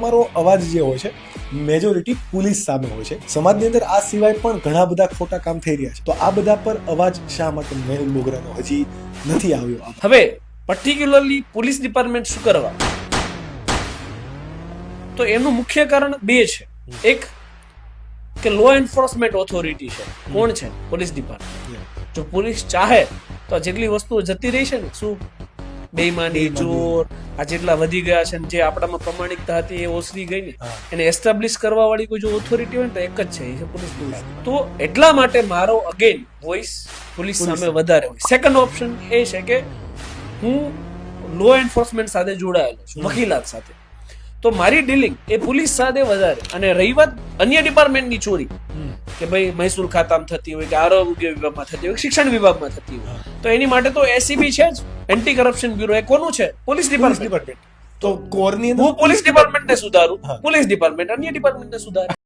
તમારો અવાજ જે હોય છે મેજોરિટી પોલીસ સામે હોય છે. સમાજની અંદર આ સિવાય પણ ઘણા બધા ખોટા કામ થઈ રહ્યા છે. તો આ બધા પર અવાજ શા માટે મેહુલ બોગરાનો હજી નથી આવ્યો? હવે પર્ટિક્યુલરલી પોલીસ ડિપાર્ટમેન્ટ શું કરવા, તો એનું મુખ્ય કારણ બે છે. એક કે લો એન્ફોર્સમેન્ટ ઓથોરિટી છે. કોણ છે? Police department. જો પોલીસ ચાહે તો આ જેટલી વસ્તુઓ જતી રહી છે ને, શું બેઈમાની, ચોર, આ જેટલા વધી ગયા છે, જે આપણામાં પ્રમાણિકતા હતી એ ઓસરી ગઈ ને, એને એસ્ટાબ્લિશ કરવા વાળી કોઈ જો ઓથોરિટી હોય ને તો એક જ છે, એ છે પોલીસ ડિપાર્ટમેન્ટ. તો એટલા માટે મારો અગેન વોઇસ પોલીસ સામે વધારે હોય. સેકન્ડ ઓપ્શન એ છે કે હું લો એન્ફોર્સમેન્ટ સાથે જોડાયેલો છું, વકીલાત સાથે, તો મારી ડીલિંગ એ પોલીસ સાથે વધારે. અને રહી વાત અન્ય ડિપાર્ટમેન્ટની ચોરી, કે ભાઈ મહેસૂલ ખાતામાં થતી હોય, કે આરોગ્ય વિભાગમાં થતી હોય, શિક્ષણ વિભાગમાં થતી હોય, તો એની માટે તો એસીબી છે જ, એન્ટી કરપ્શન બ્યુરો. એ કોનું છે? Police department. તો કોરની હું પોલીસ ડિપાર્ટમેન્ટને સુધારું, પોલીસ ડિપાર્ટમેન્ટ અન્ય ડિપાર્ટમેન્ટને સુધારે.